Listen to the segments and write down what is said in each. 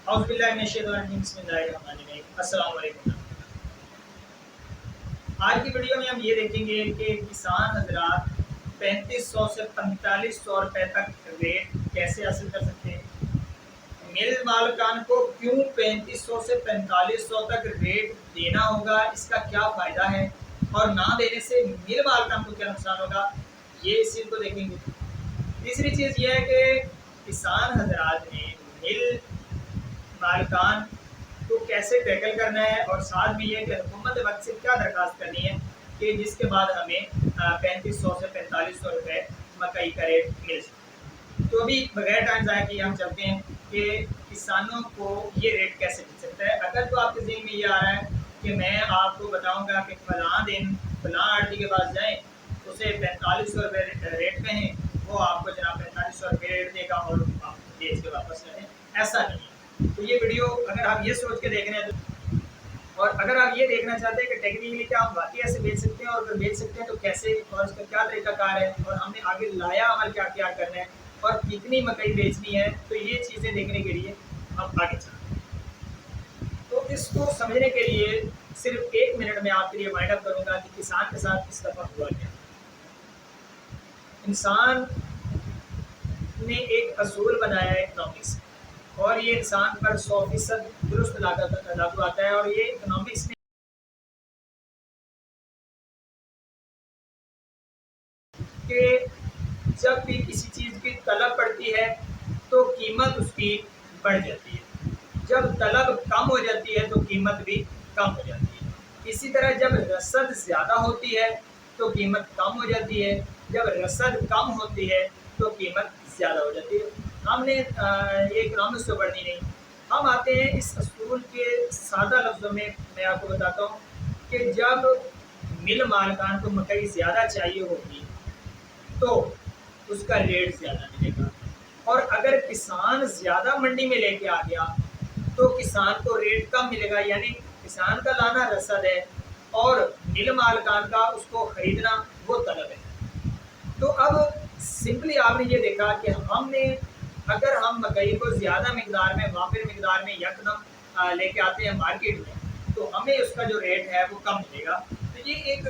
اعوذ باللہ من الشیطان الرجیم بسم اللہ الرحمن الرحیم السلام علیکم۔ آج کی ویڈیو میں ہم یہ دیکھیں گے کہ کسان حضرات 3500 سے 4500 روپے تک ریٹ کیسے حاصل کر سکتے ہیں، مل مالکان کو کیوں 3500 سے 4500 تک ریٹ دینا ہوگا، اس کا کیا فائدہ ہے، اور نہ دینے سے مل مالکان کو کیا نقصان ہوگا، یہ اس چیز کو دیکھیں گے۔ تیسری چیز یہ ہے کہ کسان حضرات نے مل مالکان کو کیسے ٹیکل کرنا ہے، اور ساتھ میں یہ کہ حکومت وقت سے کیا درخواست کرنی ہے کہ جس کے بعد ہمیں 3500 سے 4500 روپے مکئی کا ریٹ مل سکے۔ تو ابھی بغیر ٹائم ضائع کیے ہم چلتے ہیں کہ کسانوں کو یہ ریٹ کیسے مل سکتا ہے۔ اگر تو آپ کے ذہن میں یہ آ رہا ہے کہ میں آپ کو بتاؤں گا کہ فلاں دن فلاں آڑتی کے پاس جائیں، اسے 4500 روپے ریٹ پہ ہیں، وہ آپ کو جناب 4500 روپے ریٹ دے گا اور آپ بیچ کے واپس لیں، ایسا نہیں ہے۔ تو یہ ویڈیو اگر آپ یہ سوچ کے دیکھ رہے ہیں تو، اور اگر آپ یہ دیکھنا چاہتے ہیں کہ ٹیکنیکلی کیا ہم واقعی ایسے بیچ سکتے ہیں، اور اگر بیچ سکتے ہیں تو کیسے، اور اس کا کیا طریقہ کار ہے، اور ہم نے آگے لایا عمل کیا کیا کرنا ہے، اور کتنی مکئی بیچنی ہے، تو یہ چیزیں دیکھنے کے لیے ہم آگے چلتے ہیں۔ تو اس کو سمجھنے کے لیے صرف 1 منٹ میں آپ کے لیے وائنڈ اپ کروں گا کہ کسان کے ساتھ اس دفعہ ہوا کیا۔ انسان نے ایک اصول بنایا ہے اکنامکس، اور یہ انسان پر 100% درست لاگو آتا ہے، اور یہ اکنامکس میں کہ جب بھی کسی چیز کی طلب پڑتی ہے تو قیمت اس کی بڑھ جاتی ہے، جب طلب کم ہو جاتی ہے تو قیمت بھی کم ہو جاتی ہے۔ اسی طرح جب رسد زیادہ ہوتی ہے تو قیمت کم ہو جاتی ہے، جب رسد کم ہوتی ہے تو قیمت زیادہ ہو جاتی ہے۔ ہم نے یہ اکنامکس تو پڑھنی نہیں، ہم آتے ہیں اس اصول کے سادہ لفظوں میں آپ کو بتاتا ہوں کہ جب مل مالکان کو مکئی زیادہ چاہیے ہوگی تو اس کا ریٹ زیادہ ملے گا، اور اگر کسان زیادہ منڈی میں لے کے آ گیا تو کسان کو ریٹ کم ملے گا، یعنی کسان کا لانا رسد ہے اور مل مالکان کا اس کو خریدنا وہ طلب ہے۔ تو اب سمپلی آپ نے یہ دیکھا کہ ہم نے اگر ہم مکئی کو زیادہ مقدار میں وافر مقدار میں یکدم لے کے آتے ہیں مارکیٹ میں تو ہمیں اس کا جو ریٹ ہے وہ کم ملے گا۔ تو یہ ایک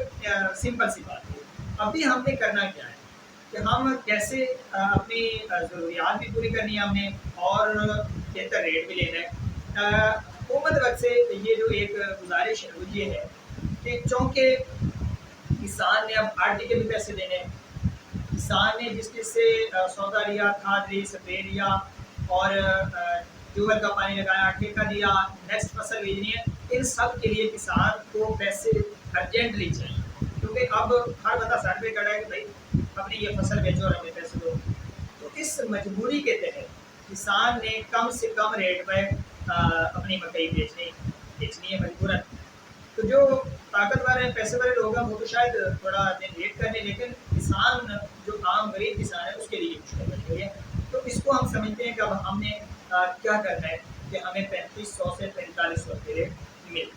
سمپل سی بات ہے۔ ابھی ہم نے کرنا کیا ہے کہ ہم کیسے اپنی ضروریات بھی پوری کرنی ہے ہم نے، اور بہتر ریٹ بھی لینا ہے۔ حکومت وقت سے یہ جو ایک گزارش ہے وہ یہ ہے کہ چونکہ کسان نے اب آڑتی کے بھی پیسے دینے ہیں، کسان نے جس جس سے سودا لیا، کھاد لی، سپرے لیا، اور ٹیوبویل کا پانی لگایا، ٹھیکہ دیا، نیکسٹ فصل بھیجنی ہے، ان سب کے لیے کسان کو پیسے ارجنٹلی چاہیے، کیونکہ اب ہر بندہ سائڈ پہ کھڑا ہے کہ بھائی اپنی یہ فصل بیچو اور ہمیں پیسے دو۔ تو اس مجبوری کے تحت کسان نے کم سے کم ریٹ پہ اپنی مکئی بیچنی ہے مجبوراً۔ تو جو طاقتور ہیں، پیسے والے لوگ ہیں، وہ تو شاید تھوڑا دن ویٹ کر لیں، لیکن کسان جو عام غریب کسان ہے اس کے لیے مشکل بن گئی ہے۔ تو اس کو ہم سمجھتے ہیں کہ اب ہم نے کیا کرنا ہے کہ ہمیں 3500 سے 4500 کے ریٹ مل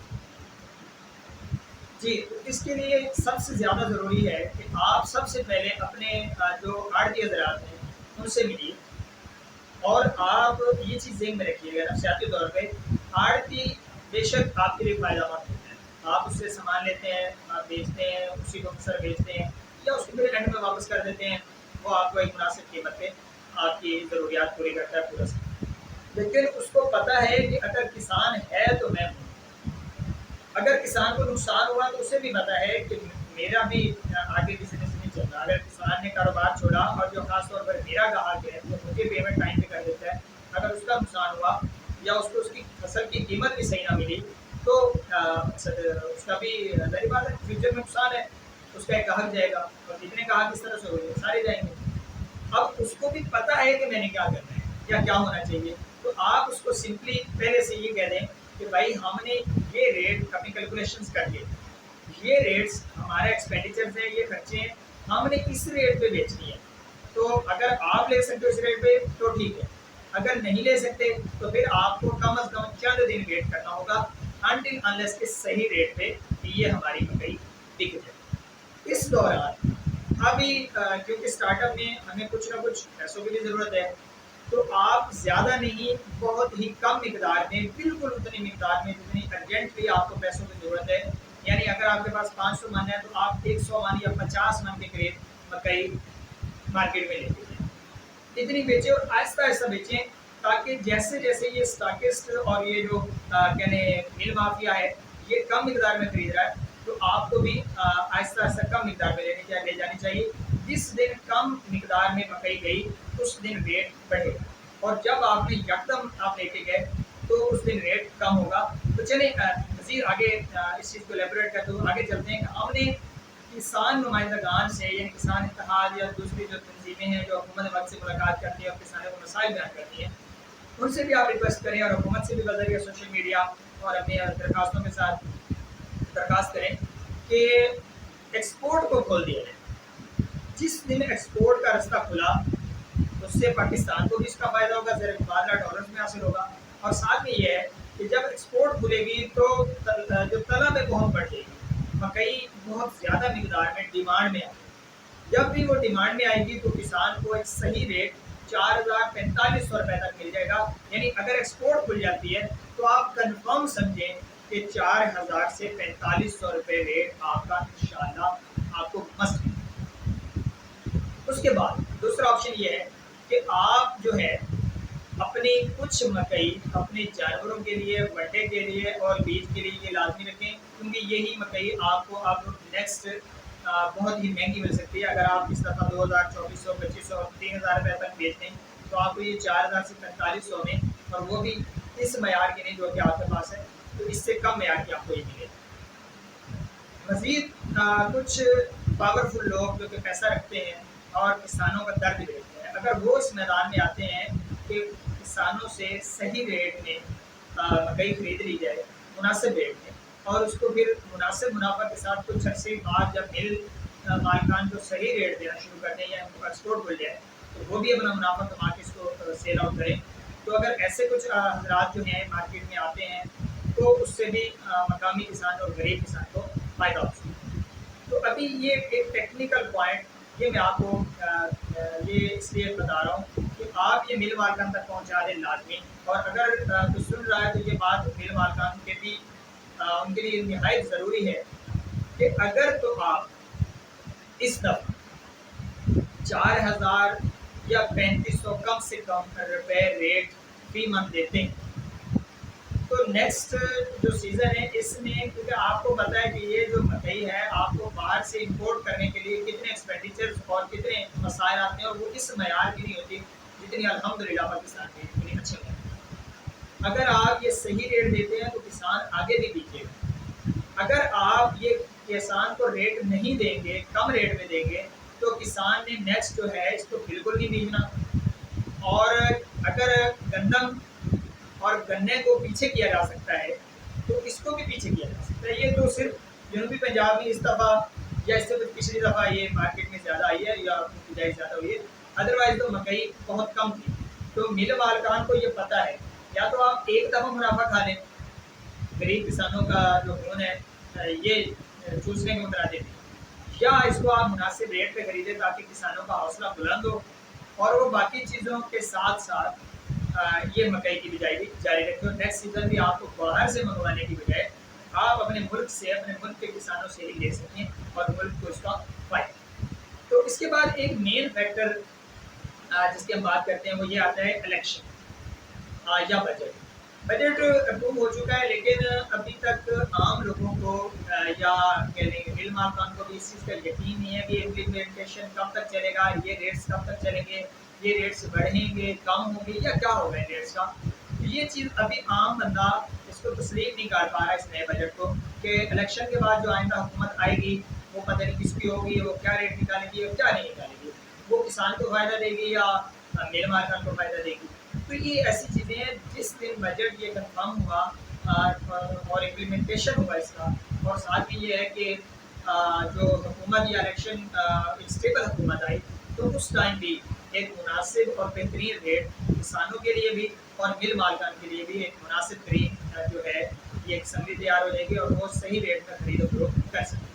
جی۔ تو اس کے لیے سب سے زیادہ ضروری ہے کہ آپ سب سے پہلے اپنے جو آڑتی حضرات ہیں ان سے ملیے، اور آپ یہ چیز ذہن میں رکھیے گا نفسیاتی طور پہ، آڑتی بے شک آپ کے لیے فائدہ مند ہوتا ہے، آپ اس سے سامان لیتے ہیں، آپ بیچتے ہیں، اسی کو اکثر بیچتے ہیں یا اس کو پھر اینڈ میں واپس کر دیتے ہیں، وہ آپ کو ایک مناسب قیمت پہ آپ کی ضروریات پوری کرتا ہے پورا سا۔ لیکن اس کو پتہ ہے کہ اگر کسان ہے تو میں ہوں، اگر کسان کو نقصان ہوا تو اسے بھی پتہ ہے کہ میرا بھی آگے بزنس نہیں چل رہا۔ اگر کسان نے کاروبار چھوڑا، اور جو خاص طور پر میرا گاہک ہے وہ مجھے پیمنٹ ٹائم پہ کر دیتا ہے، اگر اس کا نقصان ہوا یا اس کو اس کی فصل کی قیمت بھی صحیح نہ ملی تو اس کا بھی ظاہر بات ہے فیوچر میں نقصان ہے، اس کا ایک گاہک جائے گا، اور جتنے گاہک اس طرح سے ہوئے سارے جائیں گے۔ اب اس کو بھی پتہ ہے کہ میں نے کیا کرنا ہے یا کیا ہونا چاہیے، تو آپ اس کو سمپلی پہلے سے یہ کہہ دیں کہ بھائی ہم نے یہ ریٹ اپنی کیلکولیشنز کر لیے، یہ ریٹس ہمارے ایکسپینڈیچرز ہیں، یہ خرچے ہیں، ہم نے اس ریٹ پہ بیچنی ہے۔ تو اگر آپ لے سکتے ہو اس ریٹ پہ تو ٹھیک ہے، اگر نہیں لے سکتے تو پھر آپ کو کم از کم چند دن ویٹ کرنا ہوگا انٹل انلیس کے صحیح ریٹ پہ یہ ہماری مکئی بک جائے۔ اس دوران ابھی کیونکہ اسٹارٹ اپ میں ہمیں کچھ نہ کچھ پیسوں کی بھی ضرورت ہے، تو آپ زیادہ نہیں بہت ہی کم مقدار میں، بالکل اتنی مقدار میں جتنی ارجنٹلی آپ کو پیسوں کی ضرورت ہے، یعنی اگر آپ کے پاس 500 من ہے تو آپ 100 من یا 50 من کے قریب مکئی مارکیٹ میں لے کے جائیں، اتنی بیچیں اور آہستہ آہستہ بیچیں، تاکہ جیسے جیسے یہ اسٹاکسٹ اور یہ جو کہنے مل مافیا ہے یہ کم مقدار میں خرید رہا ہے، تو آپ کو بھی آہستہ آہستہ کم مقدار میں لے جانی چاہیے۔ جس دن کم مقدار میں مکئی گئی اس دن ریٹ بڑھے گا، اور جب آپ نے یکدم آپ لے کے گئے تو اس دن ریٹ کم ہوگا۔ تو چلیں مزید آگے اس چیز کو ایلیبوریٹ کرتے ہوئے آگے چلتے ہیں کہ ہم نے کسان نمائندگان سے، یعنی کسان اتحاد یا دوسری جو تنظیمیں ہیں جو حکومت وقت سے ملاقات کرتی ہیں اور کسانوں کو مسائل بیان کرتی ہیں، ان سے بھی آپ ریکویسٹ کریں اور حکومت سے بھی بذریعہ سوشل میڈیا اور اپنی درخواستوں کے ساتھ درخواست کریں کہ ایکسپورٹ کو کھول دیا جائے۔ جس دن ایکسپورٹ کا رستہ کھلا اس سے پاکستان کو بھی اس کا فائدہ ہوگا، زیر مبادلہ ڈالرز میں حاصل ہوگا، اور ساتھ میں یہ ہے کہ جب ایکسپورٹ کھلے گی تو جو طلب ہے بہت بڑھ جائے گی، مکئی بہت زیادہ مقدار میں ڈیمانڈ میں آئے گی۔ جب بھی وہ ڈیمانڈ میں آئے گی تو کسان کو ایک صحیح ریٹ 4,045 روپے تک مل جائے گا، یعنی اگر ایکسپورٹ کھل جاتی ہے تو آپ کنفرم سمجھیں کہ 4,000 سے 4,500 روپے ریٹ آپ کا انشاءاللہ آپ کو مست ملے۔ اس کے بعد دوسرا آپشن یہ ہے کہ آپ جو ہے اپنی کچھ مکئی اپنے جانوروں کے لیے، وڈے کے لیے اور بیج کے لیے یہ لازمی رکھیں، کیونکہ یہی مکئی آپ کو اب نیکسٹ بہت ہی مہنگی مل سکتی ہے۔ اگر آپ اس دفعہ 2,000، 2,400، 2,500، 3,000 روپے تک بیچتے ہیں تو آپ کو یہ 4,000 سے 4,500 میں، اور وہ بھی اس معیار کی نہیں جو کہ آپ کے پاس ہے، تو اس سے کم معیار کی آپ کو یہ ملے گا۔ مزید کچھ پاورفل لوگ جو کہ پیسہ رکھتے ہیں اور کسانوں کا درد دیکھتے ہیں، اگر وہ اس میدان میں آتے ہیں کہ کسانوں سے صحیح ریٹ میں مکئی خرید لی جائے، مناسب ریٹ میں، اور اس کو پھر مناسب منافع کے ساتھ کچھ عرصے بعد جب مل مالکان جو صحیح ریٹ دینا شروع کر دیں یا ان کو ایکسپورٹ کھل جائے تو وہ بھی اپنا منافع کما کے اس کو سیل آؤٹ کریں، تو اگر ایسے کچھ حضرات جو ہیں مارکیٹ میں آتے ہیں تو اس سے بھی مقامی کسان اور غریب کسان کو فائدہ ہو سکتا ہے۔ تو ابھی یہ ایک ٹیکنیکل پوائنٹ یہ میں آپ کو یہ اس لیے بتا رہا ہوں کہ آپ یہ مل مالکان تک پہنچا دیں لازمی، اور اگر کوئی سن رہا ہے تو یہ بات مل مالکان کے بھی ان کے لیے نہایت ضروری ہے کہ اگر تو آپ اس دفعہ 4,000 یا 3,500 کم سے کم روپے ریٹ فی منتھ دیتے ہیں تو نیکسٹ جو سیزن ہے اس میں، کیونکہ آپ کو پتہ ہے کہ یہ جو مکئی ہے آپ کو باہر سے امپورٹ کرنے کے لیے کتنے ایکسپینڈیچرز اور کتنے مسائل آتے ہیں، اور وہ اس معیار کی نہیں ہوتی جتنی الحمدللہ پاکستان میں اتنی اچھے ہیں۔ اگر آپ یہ صحیح ریٹ دیتے ہیں تو کسان آگے بھی بیچے گا، اگر آپ یہ کسان کو ریٹ نہیں دیں گے، کم ریٹ میں دیں گے، تو کسان نے نیکسٹ جو ہے اس کو بالکل نہیں بیچنا، اور اگر گندم اور گنے کو پیچھے کیا جا سکتا ہے تو اس کو بھی پیچھے کیا جا سکتا ہے۔ یہ تو صرف جنوبی پنجاب میں اس دفعہ یا اس سے پچھلی دفعہ یہ مارکیٹ میں زیادہ آئی ہے یا بجائی زیادہ ہوئی ہے، ادروائز تو مکئی بہت کم تھی۔ تو مل مالکان کو یہ پتہ ہے، یا تو آپ ایک دفعہ منافع کھا لیں، غریب کسانوں کا جو خون ہے یہ چوسنے میں اترا دیتے ہیں، یا اس کو آپ مناسب ریٹ پہ خریدیں تاکہ کسانوں کا حوصلہ بلند ہو اور وہ باقی چیزوں کے ساتھ ساتھ یہ مکئی کی بجائی بھی جاری رکھیں، اور نیکسٹ سیزن بھی آپ کو باہر سے منگوانے کی بجائے آپ اپنے ملک سے، اپنے ملک کے کسانوں سے ہی لے سکیں اور ملک کو اس کا فائدہ۔ تو اس کے بعد ایک مین فیکٹر جس کی ہم بات کرتے ہیں وہ یہ آتا ہے الیکشن یا بجٹ۔ بجٹ اپروو ہو چکا ہے لیکن ابھی تک عام لوگوں کو یا مل مالکان کو بھی اس چیز کا یقین نہیں ہے کہ امپلیمنٹیشن کب تک چلے گا، یہ ریٹس کب تک چلیں گے، یہ ریٹس بڑھیں گے، کم ہوں گے، یا کیا ہوگا ان ریٹس کا۔ یہ چیز ابھی عام بندہ اس کو تسلیم نہیں کر پا رہا اس نئے بجٹ کو، کہ الیکشن کے بعد جو آئندہ حکومت آئے گی وہ پتہ نہیں کس کی ہوگی، وہ کیا ریٹ نکالے گی اور کیا نہیں نکالے گی، وہ کسان کو فائدہ دے گی یا مل مالکان کو فائدہ دے گی۔ تو یہ ایسی چیزیں ہیں جس دن بجٹ یہ کنفرم ہوا اور امپلیمنٹیشن ہوا اس کا، اور ساتھ ہی یہ ہے کہ جو حکومت یا الیکشن اسٹیبل حکومت آئی تو اس ٹائم بھی ایک مناسب اور بہترین ریٹ کسانوں کے لیے بھی اور مل مالکان کے لیے بھی ایک مناسب ترین جو ہے یہ ایک اسمبلی تیار ہو جائے گی اور وہ صحیح ریٹ میں خرید و فروخت کر سکیں۔